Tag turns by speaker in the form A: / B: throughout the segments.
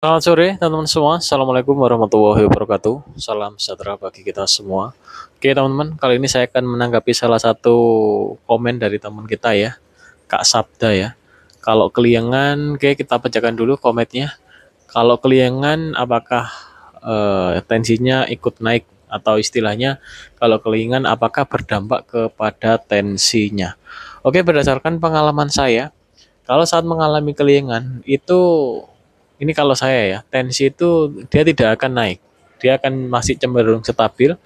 A: Selamat sore teman-teman semua. Assalamualaikum warahmatullahi wabarakatuh. Salam sejahtera bagi kita semua. Oke teman-teman, kali ini saya akan menanggapi salah satu komen dari teman kita ya, Kak Sabda ya. Kalau keliengan, oke kita bacakan dulu komennya. Kalau keliengan, apakah tensinya ikut naik atau istilahnya kalau keliengan apakah berdampak kepada tensinya? Oke, berdasarkan pengalaman saya, kalau saat mengalami keliengan itu ini kalau saya ya, tensi itu dia tidak akan naik. Dia akan masih cenderung stabil.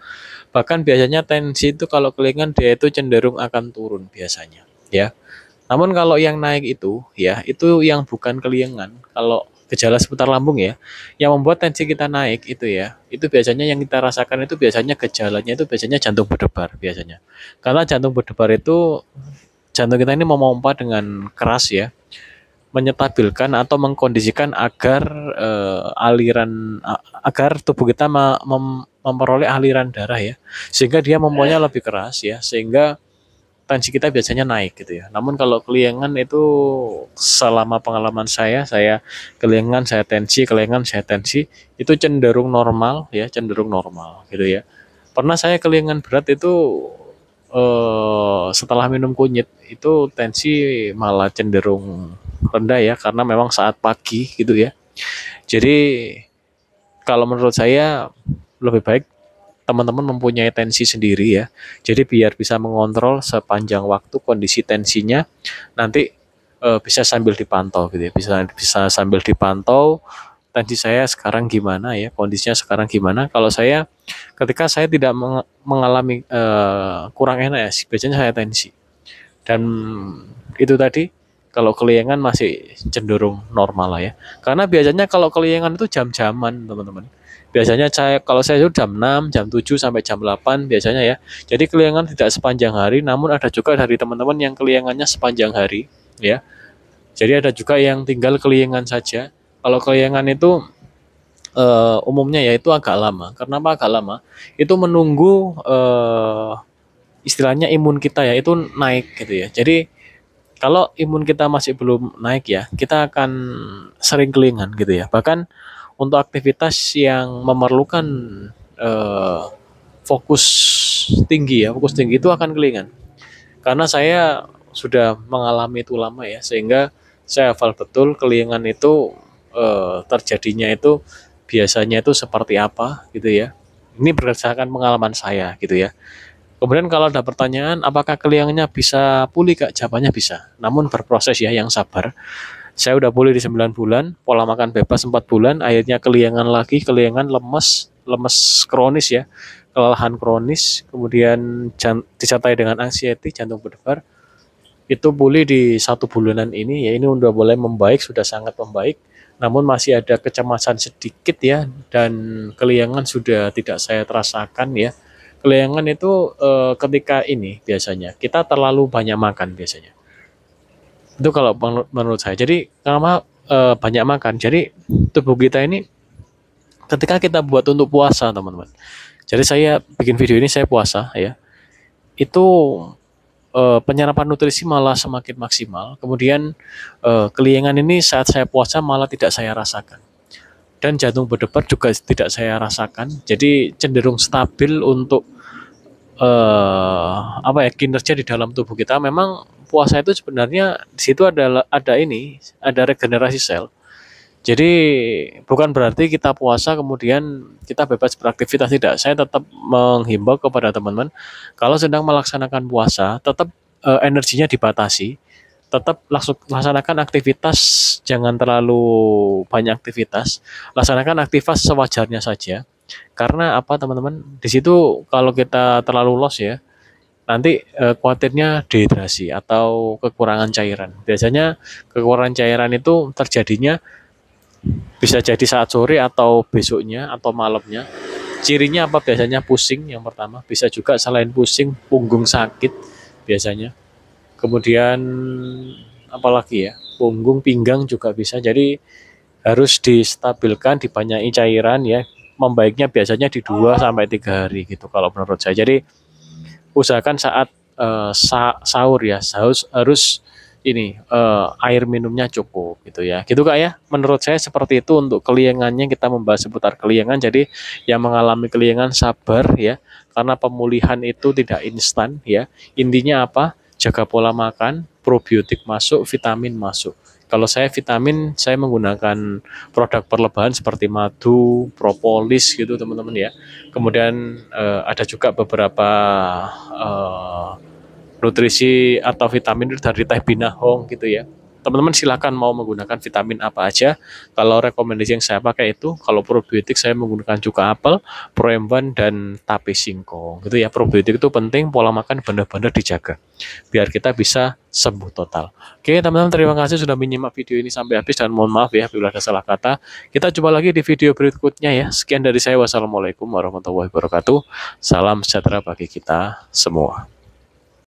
A: Bahkan biasanya tensi itu kalau keliengan dia itu cenderung akan turun biasanya, ya. Namun kalau yang naik itu ya, itu yang bukan keliengan. Kalau gejala seputar lambung ya, yang membuat tensi kita naik itu ya, itu biasanya yang kita rasakan itu biasanya gejalanya itu biasanya jantung berdebar biasanya. Karena jantung berdebar itu jantung kita ini memompa dengan keras ya, menyetabilkan atau mengkondisikan agar agar tubuh kita memperoleh aliran darah ya, sehingga dia memompanya lebih keras ya, sehingga tensi kita biasanya naik gitu ya. Namun kalau keliengan itu selama pengalaman saya keliengan, saya tensi, keliengan, saya tensi, itu cenderung normal ya, cenderung normal gitu ya. Pernah saya keliengan berat itu setelah minum kunyit itu tensi malah cenderung rendah ya, karena memang saat pagi gitu ya. Jadi kalau menurut saya lebih baik teman-teman mempunyai tensi sendiri ya. Jadi biar bisa mengontrol sepanjang waktu kondisi tensinya, nanti bisa sambil dipantau gitu ya. Bisa bisa sambil dipantau tensi saya sekarang gimana ya, kondisinya sekarang gimana. Kalau saya ketika saya tidak mengalami kurang enak ya, biasanya saya tensi. Dan itu tadi kalau keliengan masih cenderung normal lah ya. Karena biasanya kalau keliengan itu jam-jaman, teman-teman. Biasanya kalau saya itu jam 6, jam 7 sampai jam 8 biasanya ya. Jadi keliengan tidak sepanjang hari, namun ada juga dari teman-teman yang keliengannya sepanjang hari ya. Jadi ada juga yang tinggal keliengan saja. Kalau keliengan itu umumnya ya itu agak lama. Kenapa agak lama? Itu menunggu istilahnya imun kita ya itu naik gitu ya. Jadi kalau imun kita masih belum naik ya, kita akan sering kelingan gitu ya. Bahkan untuk aktivitas yang memerlukan eh, fokus fokus tinggi itu akan kelingan. Karena saya sudah mengalami itu lama ya, sehingga saya hafal betul kelingan itu terjadinya itu biasanya itu seperti apa gitu ya. Ini berdasarkan pengalaman saya gitu ya. Kemudian kalau ada pertanyaan, apakah keliangannya bisa pulih Kak? Jawabannya bisa. Namun berproses ya, yang sabar. Saya udah pulih di 9 bulan, pola makan bebas 4 bulan, akhirnya keliangan lagi, keliangan lemes, lemes kronis ya, kelelahan kronis, kemudian disertai dengan anxiety, jantung berdebar, itu pulih di 1 bulanan ini, ya ini udah boleh membaik, sudah sangat membaik, namun masih ada kecemasan sedikit ya, dan keliangan sudah tidak saya terasakan ya. Keliangan itu ketika ini biasanya kita terlalu banyak makan biasanya. Itu kalau menurut saya. Jadi karena banyak makan, jadi tubuh kita ini ketika kita buat untuk puasa teman-teman. Jadi saya bikin video ini saya puasa ya. Itu penyerapan nutrisi malah semakin maksimal. Kemudian keliengan ini saat saya puasa malah tidak saya rasakan. Dan jantung berdebar juga tidak saya rasakan. Jadi cenderung stabil untuk apa ya, kinerja di dalam tubuh kita. Memang puasa itu sebenarnya di situ ada regenerasi sel. Jadi bukan berarti kita puasa kemudian kita bebas beraktivitas, tidak. Saya tetap menghimbau kepada teman-teman kalau sedang melaksanakan puasa tetap energinya dibatasi, tetap laksanakan aktivitas, jangan terlalu banyak aktivitas, laksanakan aktivitas sewajarnya saja. Karena apa teman-teman? Di situ kalau kita terlalu los ya, nanti khawatirnya dehidrasi atau kekurangan cairan. Biasanya kekurangan cairan itu terjadinya bisa jadi saat sore atau besoknya atau malamnya. Cirinya apa biasanya? Pusing yang pertama, bisa juga selain pusing punggung sakit biasanya. Kemudian apalagi ya? Punggung, pinggang juga bisa. Jadi harus distabilkan, dibanyaki cairan ya. Membaiknya biasanya di 2 sampai 3 hari gitu kalau menurut saya. Jadi usahakan saat sahur ya, harus ini air minumnya cukup gitu ya. Gitu Kak ya. Menurut saya seperti itu untuk keliengannya, kita membahas seputar keliengan. Jadi yang mengalami keliengan sabar ya, karena pemulihan itu tidak instan ya. Intinya apa? Jaga pola makan, probiotik masuk, vitamin masuk. Kalau saya vitamin, saya menggunakan produk perlebahan seperti madu, propolis gitu teman-teman ya. Kemudian ada juga beberapa eh, nutrisi atau vitamin dari Teh Binahong gitu ya. Teman-teman silakan mau menggunakan vitamin apa aja. Kalau rekomendasi yang saya pakai itu, kalau probiotik saya menggunakan cuka apel, proemban, dan tape singkong. Gitu ya, probiotik itu penting, pola makan benar-benar dijaga. Biar kita bisa sembuh total. Oke teman-teman, terima kasih sudah menyimak video ini sampai habis dan mohon maaf ya bila ada salah kata. Kita jumpa lagi di video berikutnya ya. Sekian dari saya. Wassalamualaikum warahmatullahi wabarakatuh. Salam sejahtera bagi kita semua.